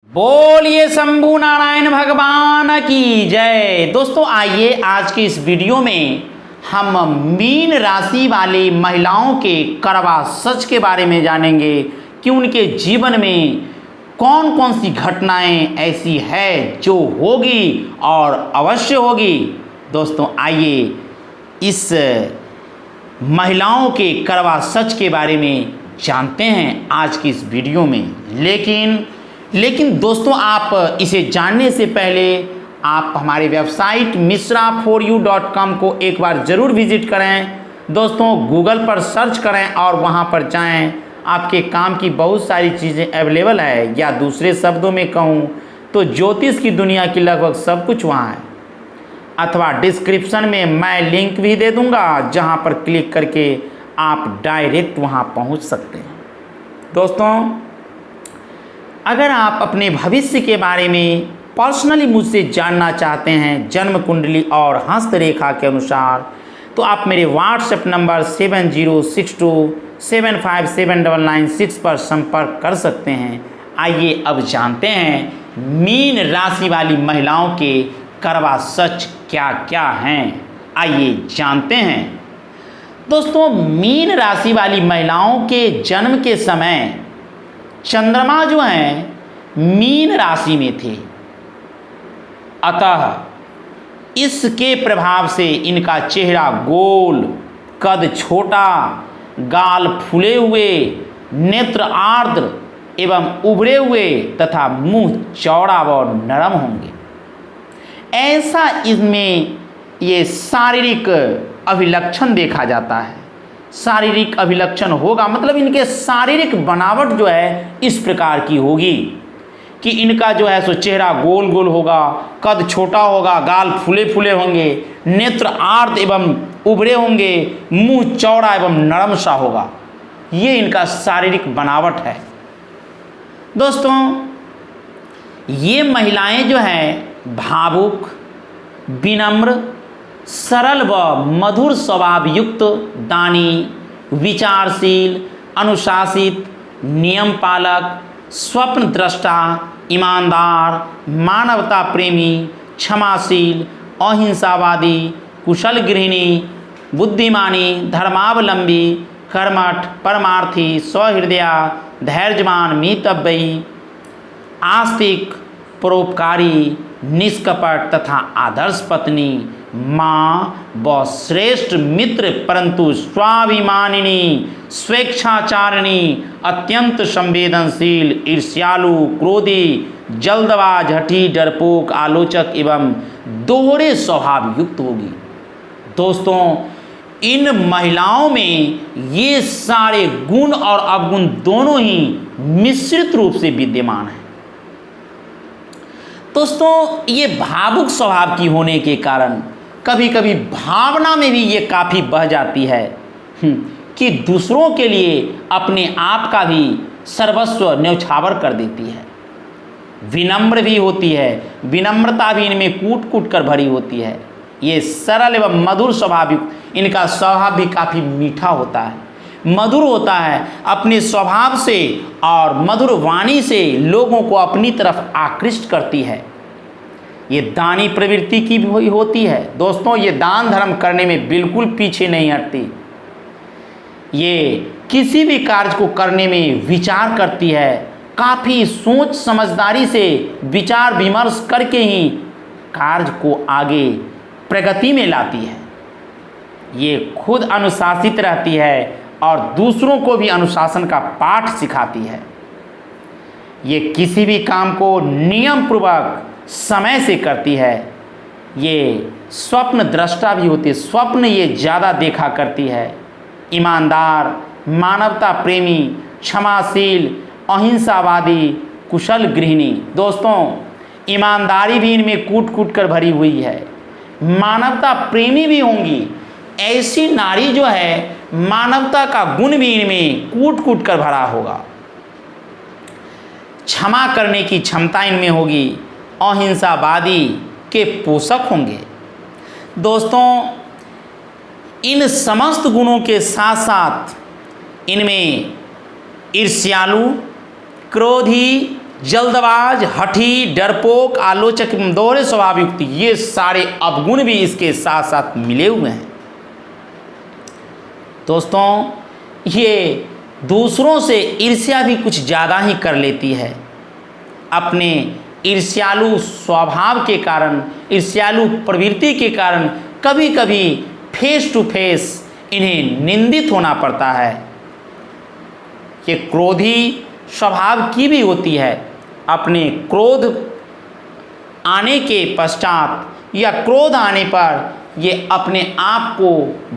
बोलिए शंभू नारायण भगवान की जय। दोस्तों आइए आज की इस वीडियो में हम मीन राशि वाली महिलाओं के कड़वा सच के बारे में जानेंगे कि उनके जीवन में कौन कौन सी घटनाएं ऐसी है जो होगी और अवश्य होगी। दोस्तों आइए इस महिलाओं के कड़वा सच के बारे में जानते हैं आज की इस वीडियो में। लेकिन दोस्तों आप इसे जानने से पहले आप हमारी वेबसाइट mishra4u.com को एक बार ज़रूर विजिट करें। दोस्तों गूगल पर सर्च करें और वहां पर जाएं। आपके काम की बहुत सारी चीज़ें अवेलेबल है, या दूसरे शब्दों में कहूं तो ज्योतिष की दुनिया की लगभग सब कुछ वहां है। अथवा डिस्क्रिप्शन में मैं लिंक भी दे दूंगा जहां पर क्लिक करके आप डायरेक्ट वहां पहुंच सकते हैं। दोस्तों अगर आप अपने भविष्य के बारे में पर्सनली मुझसे जानना चाहते हैं जन्म कुंडली और हस्तरेखा के अनुसार, तो आप मेरे व्हाट्सएप नंबर 7062757996 पर संपर्क कर सकते हैं। आइए अब जानते हैं मीन राशि वाली महिलाओं के कड़वा सच क्या क्या हैं। आइए जानते हैं। दोस्तों मीन राशि वाली महिलाओं के जन्म के समय चंद्रमा जो हैं मीन राशि में थे, अतः इसके प्रभाव से इनका चेहरा गोल, कद छोटा, गाल फूले हुए, नेत्र आर्द्र एवं उभरे हुए तथा मुंह चौड़ा व नरम होंगे। ऐसा इसमें ये शारीरिक अभिलक्षण देखा जाता है। शारीरिक अभिलक्षण होगा मतलब इनके शारीरिक बनावट जो है इस प्रकार की होगी कि इनका जो है सो चेहरा गोल गोल होगा, कद छोटा होगा, गाल फूले फूले होंगे, नेत्र आर्द्र एवं उभरे होंगे, मुंह चौड़ा एवं नरम सा होगा। ये इनका शारीरिक बनावट है। दोस्तों ये महिलाएं जो हैं भावुक, विनम्र, सरल व मधुर स्वभाव युक्त, दानी, विचारशील, अनुशासित, नियम पालक, स्वप्न दृष्टा, ईमानदार, मानवता प्रेमी, क्षमाशील, अहिंसावादी, कुशल गृहिणी, बुद्धिमानी, धर्मावलंबी, कर्मठ, परमार्थी, सहृदया, धैर्यवान, मितव्ययी, आस्तिक, परोपकारी, निष्कपट तथा आदर्श पत्नी, माँ व श्रेष्ठ मित्र, परंतु स्वाभिमानिनी, स्वेच्छाचारिणी, अत्यंत संवेदनशील, ईर्ष्यालु, क्रोधी, जल्दबाज, हठी, डरपोक, आलोचक एवं दोहरे स्वभाव युक्त होगी। दोस्तों इन महिलाओं में ये सारे गुण और अवगुण दोनों ही मिश्रित रूप से विद्यमान हैं। दोस्तों ये भावुक स्वभाव की होने के कारण कभी कभी भावना में भी ये काफ़ी बह जाती है कि दूसरों के लिए अपने आप का भी सर्वस्व न्यौछावर कर देती है। विनम्र भी होती है, विनम्रता भी इनमें कूट कूट कर भरी होती है। ये सरल एवं मधुर स्वभाव, इनका स्वभाव भी काफ़ी मीठा होता है, मधुर होता है। अपने स्वभाव से और मधुर वाणी से लोगों को अपनी तरफ आकृष्ट करती है। ये दानी प्रवृत्ति की भी होती है। दोस्तों ये दान धर्म करने में बिल्कुल पीछे नहीं हटती। ये किसी भी कार्य को करने में विचार करती है, काफ़ी सोच समझदारी से विचार विमर्श करके ही कार्य को आगे प्रगति में लाती है। ये खुद अनुशासित रहती है और दूसरों को भी अनुशासन का पाठ सिखाती है। ये किसी भी काम को नियम पूर्वक समय से करती है। ये स्वप्न दृष्टा भी होती है, स्वप्न ये ज़्यादा देखा करती है। ईमानदार, मानवता प्रेमी, क्षमाशील, अहिंसावादी, कुशल गृहिणी। दोस्तों ईमानदारी भी इनमें कूट कूट कर भरी हुई है। मानवता प्रेमी भी होंगी। ऐसी नारी जो है मानवता का गुण भी इनमें कूट कूट कर भरा होगा। क्षमा करने की क्षमता इनमें होगी। अहिंसावादी के पोषक होंगे। दोस्तों इन समस्त गुणों के साथ साथ इनमें ईर्ष्यालु, क्रोधी, जल्दबाज, हठी, डरपोक, आलोचक एवं दोहरे स्वभाव युक्त, ये सारे अवगुण भी इसके साथ साथ मिले हुए हैं। दोस्तों, ये दूसरों से ईर्ष्या भी कुछ ज़्यादा ही कर लेती है। अपने ईर्ष्यालु स्वभाव के कारण, ईर्ष्यालु प्रवृत्ति के कारण कभी कभी फेस टू फेस इन्हें निंदित होना पड़ता है। ये क्रोधी स्वभाव की भी होती है। अपने क्रोध आने के पश्चात या क्रोध आने पर ये अपने आप को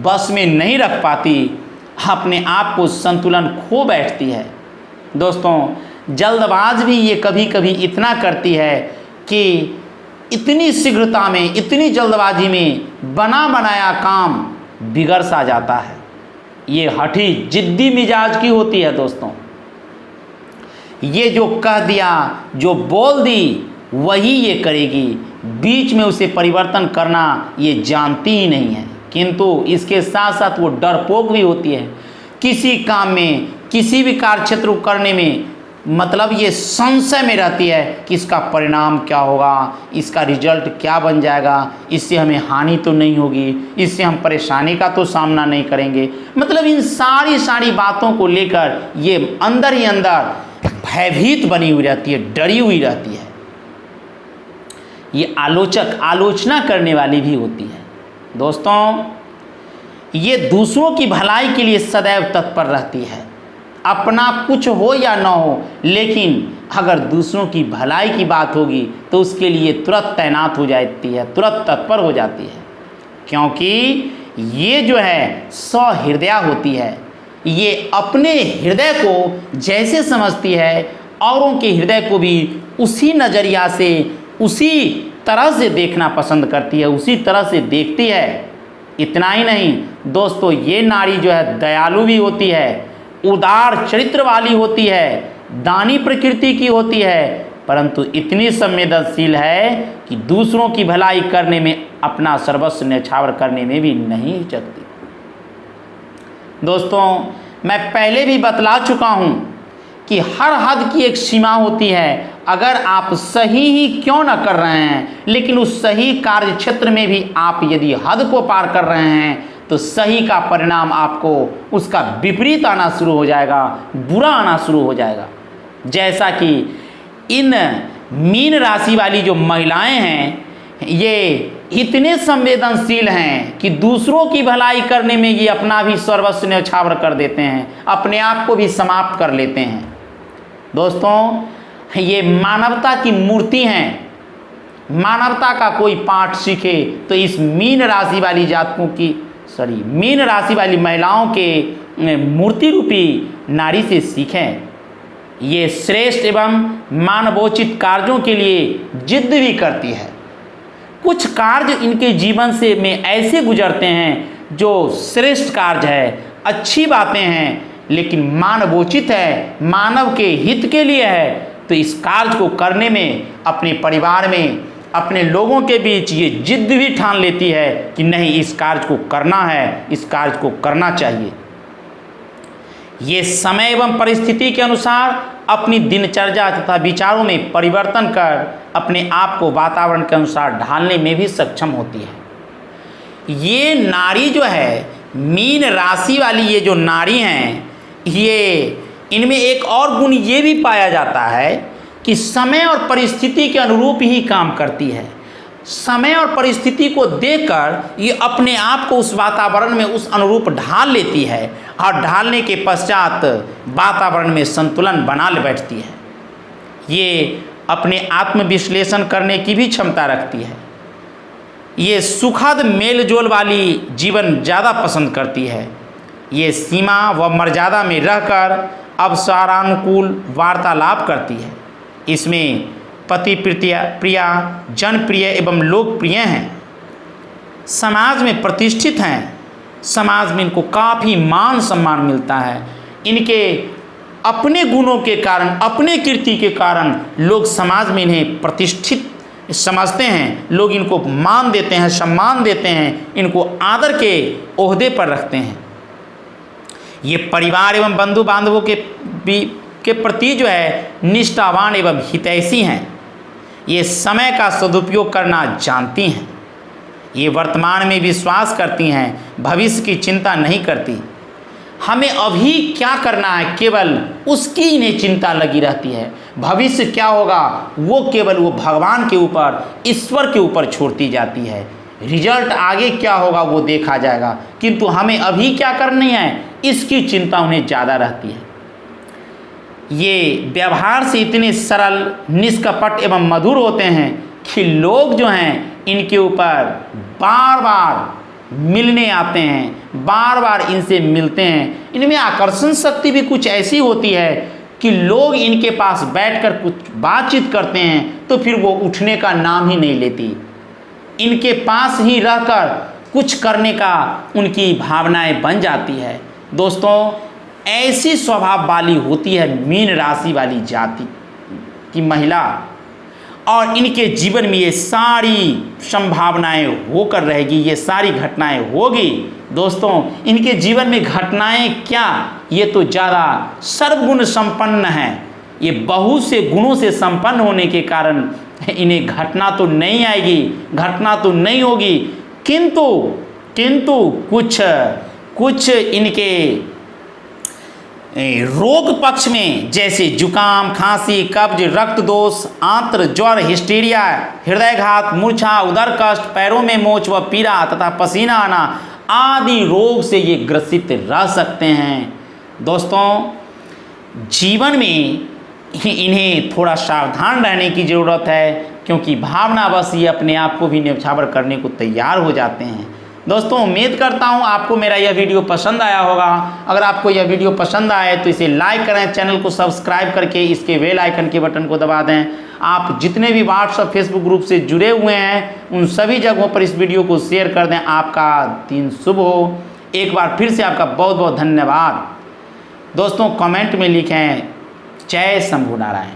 बस में नहीं रख पाती, अपने आप को संतुलन खो बैठती है। दोस्तों, जल्दबाज भी ये कभी कभी इतना करती है कि इतनी शीघ्रता में, इतनी जल्दबाजी में बना बनाया काम बिगड़ सा जाता है। ये हठी, जिद्दी मिजाज की होती है। दोस्तों, ये जो कह दिया, जो बोल दी, वही ये करेगी। बीच में उसे परिवर्तन करना ये जानती ही नहीं है। किंतु इसके साथ साथ वो डरपोक भी होती है। किसी काम में, किसी भी कार्य क्षेत्र को करने में मतलब ये संशय में रहती है कि इसका परिणाम क्या होगा, इसका रिजल्ट क्या बन जाएगा, इससे हमें हानि तो नहीं होगी, इससे हम परेशानी का तो सामना नहीं करेंगे। मतलब इन सारी बातों को लेकर ये अंदर ही अंदर भयभीत बनी हुई रहती है, डरी हुई रहती है। ये आलोचक, आलोचना करने वाली भी होती है। दोस्तों, ये दूसरों की भलाई के लिए सदैव तत्पर रहती है। अपना कुछ हो या ना हो, लेकिन अगर दूसरों की भलाई की बात होगी तो उसके लिए तुरंत तैनात हो जाती है, तुरंत तत्पर हो जाती है। क्योंकि ये जो है सहृदया होती है। ये अपने हृदय को जैसे समझती है, औरों के हृदय को भी उसी नज़रिया से, उसी तरह से देखना पसंद करती है, उसी तरह से देखती है। इतना ही नहीं दोस्तों, ये नारी जो है दयालु भी होती है, उदार चरित्र वाली होती है, दानी प्रकृति की होती है, परंतु इतनी संवेदनशील है कि दूसरों की भलाई करने में, अपना सर्वस्व न्यौछावर करने में भी नहीं हिचकती। दोस्तों, मैं पहले भी बतला चुका हूँ कि हर हद की एक सीमा होती है। अगर आप सही ही क्यों न कर रहे हैं, लेकिन उस सही कार्य क्षेत्र में भी आप यदि हद को पार कर रहे हैं तो सही का परिणाम आपको उसका विपरीत आना शुरू हो जाएगा, बुरा आना शुरू हो जाएगा। जैसा कि इन मीन राशि वाली जो महिलाएं हैं, ये इतने संवेदनशील हैं कि दूसरों की भलाई करने में ये अपना भी सर्वस्व न्यौछावर कर देते हैं, अपने आप को भी समाप्त कर लेते हैं। दोस्तों, ये मानवता की मूर्ति हैं। मानवता का कोई पाठ सीखे तो इस मीन राशि वाली जातकों की, मीन राशि वाली महिलाओं के मूर्ति रूपी नारी से सीखें। ये श्रेष्ठ एवं मानवोचित कार्यों के लिए जिद भी करती है। कुछ कार्य इनके जीवन से में ऐसे गुजरते हैं जो श्रेष्ठ कार्य है, अच्छी बातें हैं, लेकिन मानवोचित है, मानव के हित के लिए है, तो इस कार्य को करने में अपने परिवार में, अपने लोगों के बीच ये जिद भी ठान लेती है कि नहीं, इस कार्य को करना है, इस कार्य को करना चाहिए। ये समय एवं परिस्थिति के अनुसार अपनी दिनचर्या तथा विचारों में परिवर्तन कर अपने आप को वातावरण के अनुसार ढालने में भी सक्षम होती है। ये नारी जो है, मीन राशि वाली ये जो नारी हैं, ये इनमें एक और गुण ये भी पाया जाता है कि समय और परिस्थिति के अनुरूप ही काम करती है। समय और परिस्थिति को देखकर ये अपने आप को उस वातावरण में उस अनुरूप ढाल लेती है और ढालने के पश्चात वातावरण में संतुलन बना ले बैठती है। ये अपने आत्म विश्लेषण करने की भी क्षमता रखती है। ये सुखद मेलजोल वाली जीवन ज़्यादा पसंद करती है। ये सीमा व मर्यादा में रहकर अवसरानुकूल वार्तालाप करती है। इसमें पति प्रिया, जनप्रिय एवं लोकप्रिय हैं, समाज में प्रतिष्ठित हैं, समाज में इनको काफ़ी मान सम्मान मिलता है। इनके अपने गुणों के कारण, अपने कीर्ति के कारण लोग समाज में इन्हें प्रतिष्ठित समझते हैं, लोग इनको मान देते हैं, सम्मान देते हैं, इनको आदर के ओहदे पर रखते हैं। ये परिवार एवं बंधु बांधवों के भी के प्रति जो है निष्ठावान एवं हितैषी हैं। ये समय का सदुपयोग करना जानती हैं। ये वर्तमान में विश्वास करती हैं, भविष्य की चिंता नहीं करती। हमें अभी क्या करना है केवल उसकी इन्हें चिंता लगी रहती है। भविष्य क्या होगा वो केवल वो भगवान के ऊपर, ईश्वर के ऊपर छोड़ती जाती है। रिजल्ट आगे क्या होगा वो देखा जाएगा, किंतु हमें अभी क्या करनी है इसकी चिंता उन्हें ज़्यादा रहती है। ये व्यवहार से इतने सरल, निष्कपट एवं मधुर होते हैं कि लोग जो हैं इनके ऊपर बार बार मिलने आते हैं, बार बार इनसे मिलते हैं। इनमें आकर्षण शक्ति भी कुछ ऐसी होती है कि लोग इनके पास बैठकर कुछ बातचीत करते हैं तो फिर वो उठने का नाम ही नहीं लेती। इनके पास ही रहकर कुछ करने का उनकी भावनाएं बन जाती है। दोस्तों, ऐसी स्वभाव वाली होती है मीन राशि वाली जाति की महिला, और इनके जीवन में ये सारी संभावनाएं होकर रहेगी, ये सारी घटनाएं होगी। दोस्तों, इनके जीवन में घटनाएं क्या, ये तो ज़्यादा सर्वगुण संपन्न हैं। ये बहुत से गुणों से संपन्न होने के कारण इन्हें घटना तो नहीं आएगी, घटना तो नहीं होगी, किंतु कुछ इनके रोग पक्ष में जैसे जुकाम, खांसी, कब्ज, रक्त दोष, आंत्र ज्वर, हिस्टीरिया, हृदयघात, मूर्छा, उदर कष्ट, पैरों में मोच व पीड़ा तथा पसीना आना आदि रोग से ये ग्रसित रह सकते हैं। दोस्तों, जीवन में इन्हें थोड़ा सावधान रहने की ज़रूरत है, क्योंकि भावनावश ये अपने आप को भी न्यौछावर करने को तैयार हो जाते हैं। दोस्तों, उम्मीद करता हूँ आपको मेरा यह वीडियो पसंद आया होगा। अगर आपको यह वीडियो पसंद आए तो इसे लाइक करें, चैनल को सब्सक्राइब करके इसके बेल आइकन के बटन को दबा दें। आप जितने भी व्हाट्सएप, फेसबुक ग्रुप से जुड़े हुए हैं उन सभी जगहों पर इस वीडियो को शेयर कर दें। आपका दिन शुभ हो। एक बार फिर से आपका बहुत बहुत धन्यवाद। दोस्तों, कमेंट में लिखें जय शंभु नारायण।